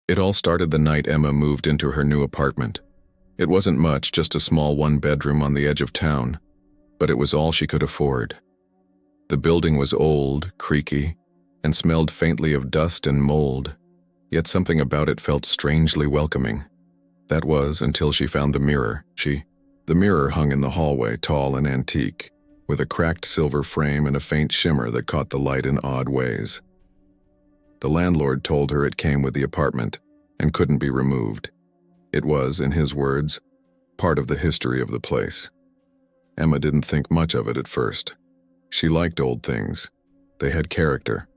It all started the night Emma moved into her new apartment. It wasn't much, just a small one-bedroom on the edge of town, but it was all she could afford. The building was old, creaky, and smelled faintly of dust and mold, yet something about it felt strangely welcoming. That was until she found the mirror. The mirror hung in the hallway, tall and antique, with a cracked silver frame and a faint shimmer that caught the light in odd ways. The landlord told her it came with the apartment and couldn't be removed. It was, in his words, part of the history of the place. Emma didn't think much of it at first. She liked old things. They had character.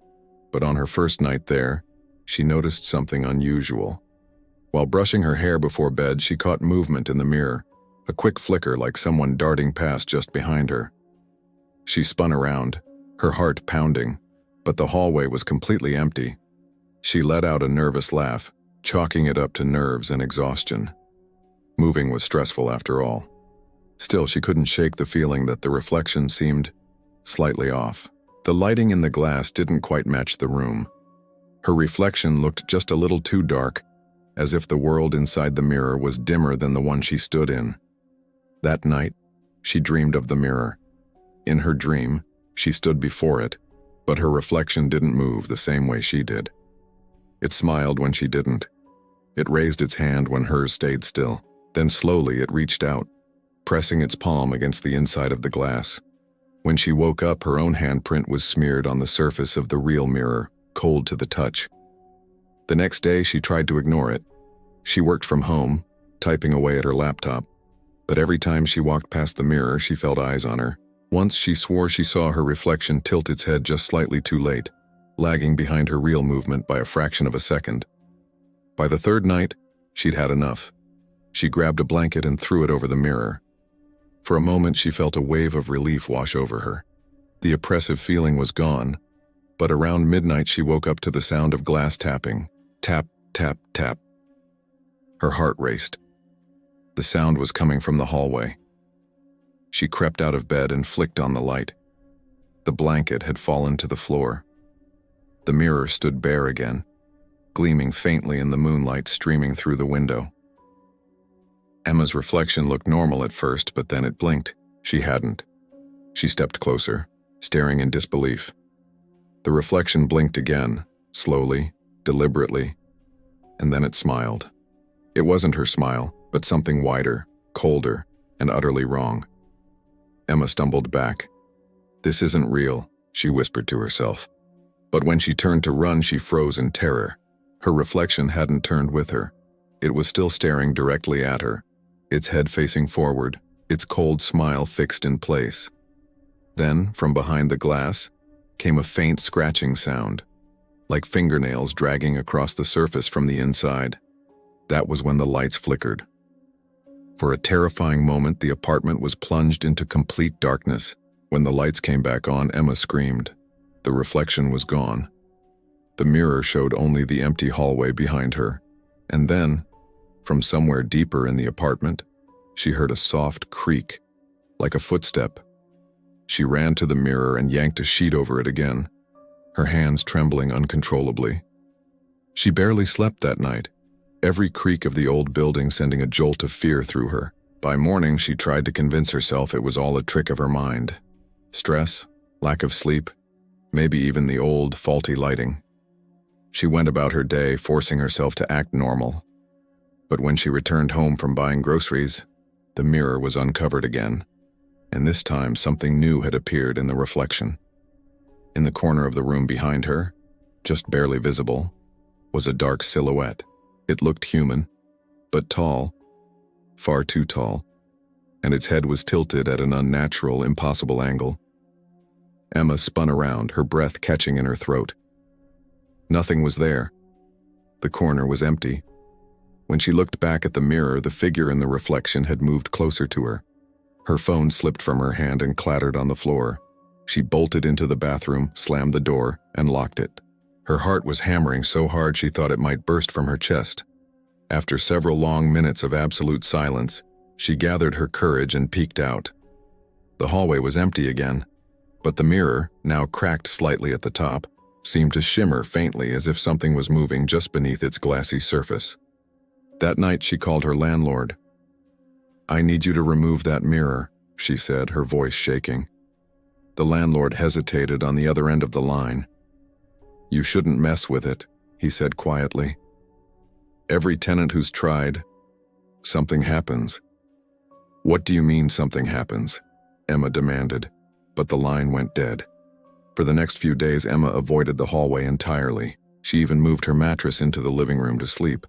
But on her first night there, she noticed something unusual. While brushing her hair before bed, she caught movement in the mirror, a quick flicker like someone darting past just behind her. She spun around, her heart pounding, but the hallway was completely empty. She let out a nervous laugh, chalking it up to nerves and exhaustion. Moving was stressful after all. Still, she couldn't shake the feeling that the reflection seemed slightly off. The lighting in the glass didn't quite match the room. Her reflection looked just a little too dark, as if the world inside the mirror was dimmer than the one she stood in. That night, she dreamed of the mirror. In her dream, she stood before it, but her reflection didn't move the same way she did. It smiled when she didn't. It raised its hand when hers stayed still. Then slowly it reached out, pressing its palm against the inside of the glass. When she woke up, her own handprint was smeared on the surface of the real mirror, cold to the touch. The next day, she tried to ignore it. She worked from home, typing away at her laptop. But every time she walked past the mirror, she felt eyes on her. Once she swore she saw her reflection tilt its head just slightly too late, lagging behind her real movement by a fraction of a second. By the third night, she'd had enough. She grabbed a blanket and threw it over the mirror. For a moment, she felt a wave of relief wash over her. The oppressive feeling was gone, but around midnight she woke up to the sound of glass tapping. Tap, tap, tap. Her heart raced. The sound was coming from the hallway. She crept out of bed and flicked on the light. The blanket had fallen to the floor. The mirror stood bare again, gleaming faintly in the moonlight streaming through the window. Emma's reflection looked normal at first, but then it blinked. She hadn't. She stepped closer, staring in disbelief. The reflection blinked again, slowly, deliberately, and then it smiled. It wasn't her smile, but something wider, colder, and utterly wrong. Emma stumbled back. "This isn't real," she whispered to herself. But when she turned to run, she froze in terror. Her reflection hadn't turned with her. It was still staring directly at her, its head facing forward, its cold smile fixed in place. Then, from behind the glass, came a faint scratching sound, like fingernails dragging across the surface from the inside. That was when the lights flickered. For a terrifying moment, the apartment was plunged into complete darkness. When the lights came back on, Emma screamed. The reflection was gone. The mirror showed only the empty hallway behind her. And then, from somewhere deeper in the apartment, she heard a soft creak, like a footstep. She ran to the mirror and yanked a sheet over it again, her hands trembling uncontrollably. She barely slept that night, every creak of the old building sending a jolt of fear through her. By morning, she tried to convince herself it was all a trick of her mind. Stress, lack of sleep, maybe even the old, faulty lighting. She went about her day, forcing herself to act normal. But when she returned home from buying groceries, the mirror was uncovered again, and this time something new had appeared in the reflection. In the corner of the room behind her, just barely visible, was a dark silhouette. It looked human, but tall, far too tall, and its head was tilted at an unnatural, impossible angle. Emma spun around, her breath catching in her throat. Nothing was there. The corner was empty. When she looked back at the mirror, the figure in the reflection had moved closer to her. Her phone slipped from her hand and clattered on the floor. She bolted into the bathroom, slammed the door, and locked it. Her heart was hammering so hard she thought it might burst from her chest. After several long minutes of absolute silence, she gathered her courage and peeked out. The hallway was empty again, but the mirror, now cracked slightly at the top, seemed to shimmer faintly as if something was moving just beneath its glassy surface. That night she called her landlord. "I need you to remove that mirror," she said, her voice shaking. The landlord hesitated on the other end of the line. "You shouldn't mess with it," he said quietly. "Every tenant who's tried, something happens." "What do you mean something happens?" Emma demanded, but the line went dead. For the next few days, Emma avoided the hallway entirely. She even moved her mattress into the living room to sleep.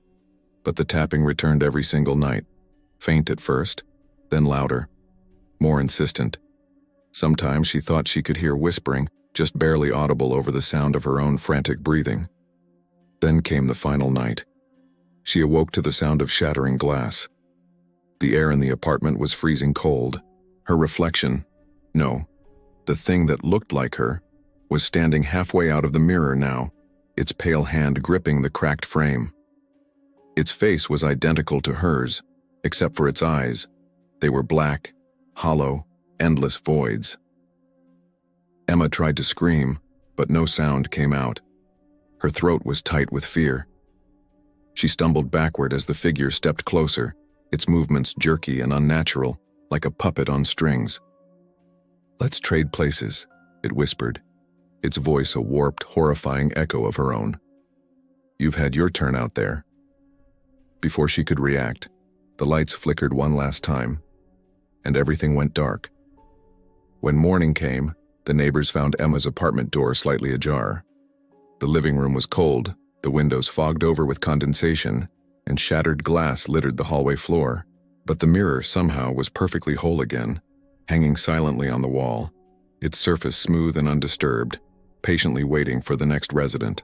But the tapping returned every single night, faint at first, then louder, more insistent. Sometimes she thought she could hear whispering, just barely audible over the sound of her own frantic breathing. Then came the final night. She awoke to the sound of shattering glass. The air in the apartment was freezing cold. Her reflection, no, the thing that looked like her, was standing halfway out of the mirror now, its pale hand gripping the cracked frame. Its face was identical to hers, except for its eyes. They were black, hollow, endless voids. Emma tried to scream, but no sound came out. Her throat was tight with fear. She stumbled backward as the figure stepped closer, its movements jerky and unnatural, like a puppet on strings. "Let's trade places," it whispered, its voice a warped, horrifying echo of her own. "You've had your turn out there." Before she could react, the lights flickered one last time, and everything went dark. When morning came, the neighbors found Emma's apartment door slightly ajar. The living room was cold, the windows fogged over with condensation, and shattered glass littered the hallway floor. But the mirror somehow was perfectly whole again, hanging silently on the wall, its surface smooth and undisturbed, patiently waiting for the next resident.